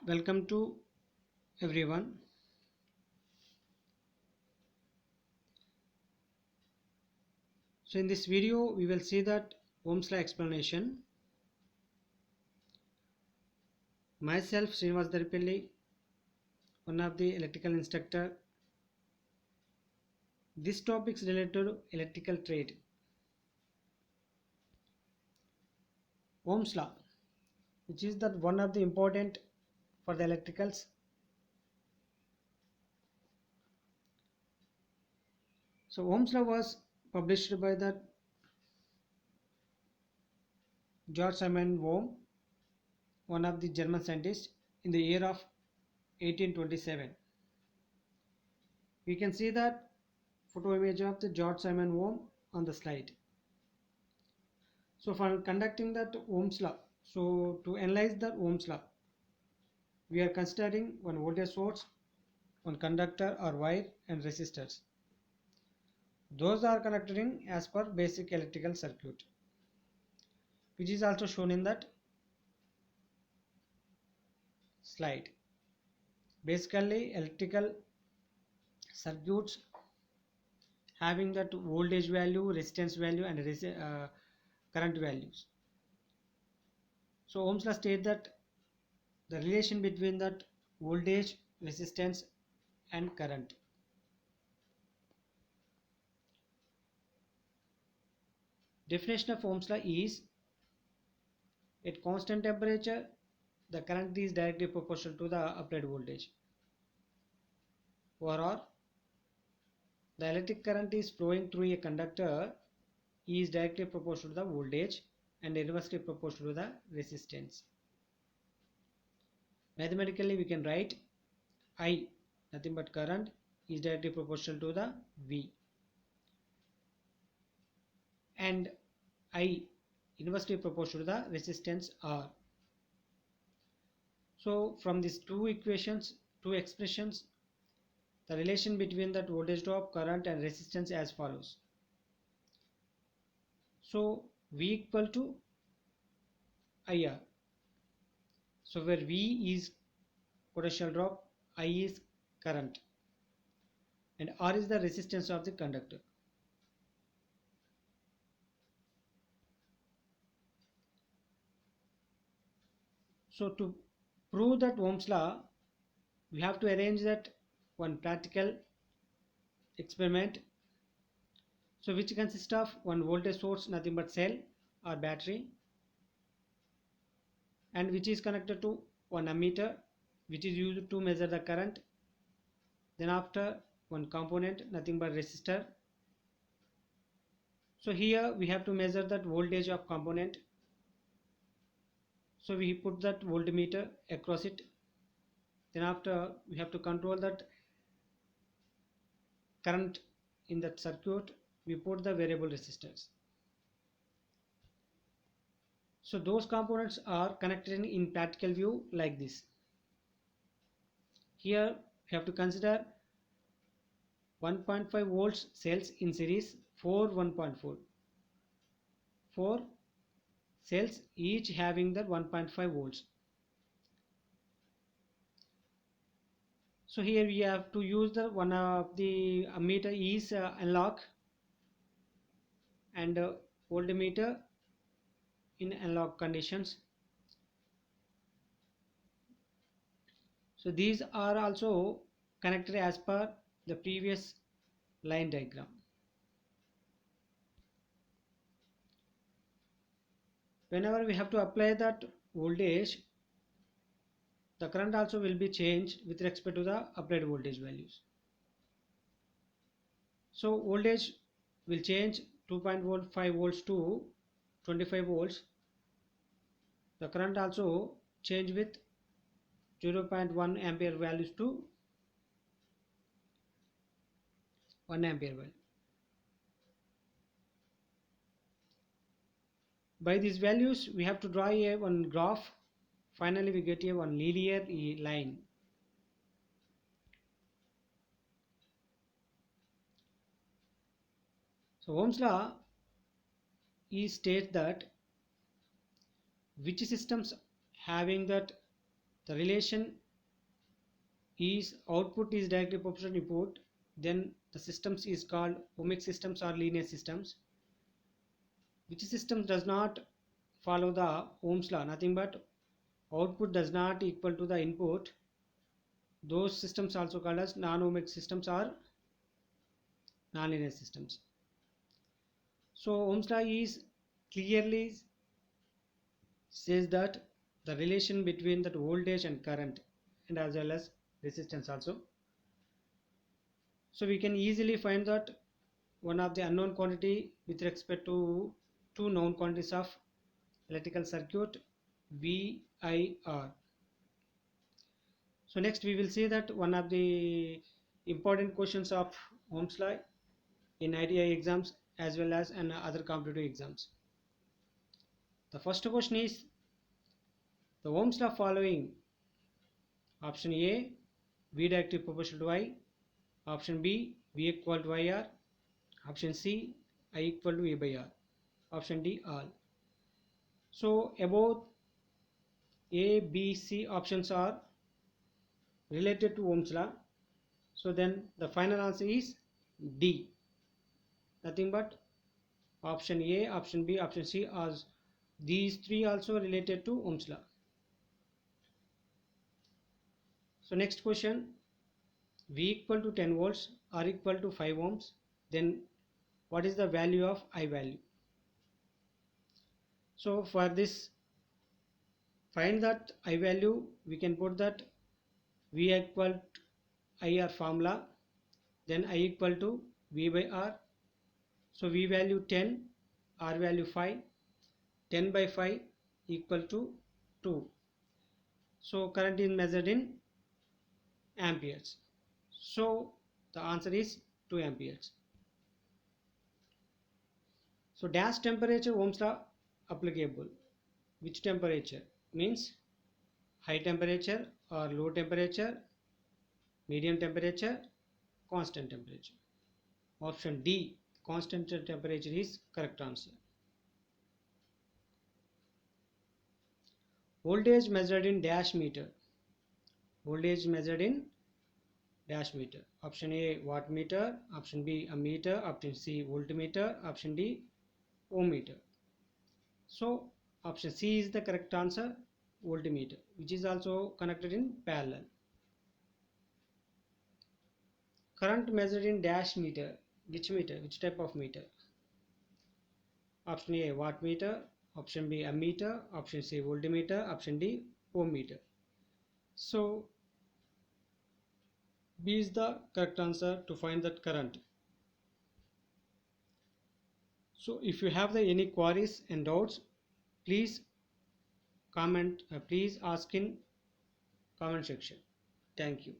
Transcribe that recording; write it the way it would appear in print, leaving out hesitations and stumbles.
Welcome to everyone. So in this video we will see that Ohm's law explanation. Myself Srinivas Daripelli, one of the electrical instructor. This topic is related to electrical trade. Ohm's law, which is that one of the important for the electricals. So Ohm's law was published by the George Simon Ohm, one of the German scientists, in the year of 1827. We can see that photo image of the George Simon Ohm on the slide. So for conducting that Ohm's law, so to analyze the Ohm's law, we are considering one voltage source, one conductor or wire and resistors. Those are connected in as per basic electrical circuit, which is also shown in that slide. Basically electrical circuits having that voltage value, resistance value and current values. So Ohm's law states that the relation between that voltage, resistance and current. Definition of Ohm's law is at constant temperature the current is directly proportional to the applied voltage. Or the electric current is flowing through a conductor is directly proportional to the voltage and inversely proportional to the resistance. Mathematically we can write I, nothing but current, is directly proportional to the V, and I inversely proportional to the resistance R. So from these two equations, two expressions, the relation between that voltage drop, current and resistance as follows. So V equal to IR. So where V is potential drop, I is current and R is the resistance of the conductor. So to prove that Ohm's law, we have to arrange that one practical experiment, so which consists of one voltage source, nothing but cell or battery, and which is connected to one ammeter which is used to measure the current. Then after one component, nothing but resistor. So here we have to measure that voltage of component, so we put that voltmeter across it. Then after we have to control that current in that circuit, we put the variable resistors. So those components are connected in practical view like this. Here we have to consider 1.5 volts cells in series, 4 cells each having the 1.5 volts. So here we have to use the one of the ammeter is analog and voltmeter in analog conditions. So these are also connected as per the previous line diagram. Whenever we have to apply that voltage, the current also will be changed with respect to the applied voltage values. So voltage will change 2.5 volts to 25 volts. The current also change with 0.1 ampere values to 1 ampere value. By these values we have to draw a one graph. Finally we get a one linear line. So Ohm's law states that which systems having that the relation is output is directly proportional to input, then the systems is called ohmic systems or linear systems. Which system does not follow the Ohm's law? Nothing but output does not equal to the input. Those systems also called as non-ohmic systems or nonlinear systems. So Ohm's law is clearly says that the relation between that voltage and current and as well as resistance also. So we can easily find that one of the unknown quantity with respect to two known quantities of electrical circuit VIR. So next we will see that one of the important questions of Ohm's law in ITI exams as well as in other competitive exams. The first question is the Ohm's law following: option A, V directly proportional to I, option B, V equal to IR, option C, I equal to A by R, option D, all. So about A, B, C options are related to Ohm's law. So then the final answer is D. Nothing but option A, option B, option C are these three also related to Ohm's law. So next question, V equal to 10 volts, R equal to 5 ohms, then what is the value of I value? So for this find that I value, we can put that V equal to IR formula, then I equal to V by R. So V value 10, R value 5, 10 by 5 equal to 2. So current is measured in amperes. So the answer is 2 amperes. So dash temperature Ohm's law applicable. Which temperature? Means high temperature or low temperature, medium temperature, constant temperature. Option D, constant temperature is correct answer. Voltage measured in dash meter. Voltage measured in dash meter. Option A, watt meter, option B, ammeter, option C, voltmeter, option D, ohm meter. So option C is the correct answer, voltmeter, which is also connected in parallel. Current measured in dash meter. Which meter? Which type of meter? Option A, watt meter, option B, ammeter, option C, voltmeter, option D, ohm meter. So B is the correct answer to find that current. So if you have any queries and doubts, please comment, please ask in comment section. Thank you.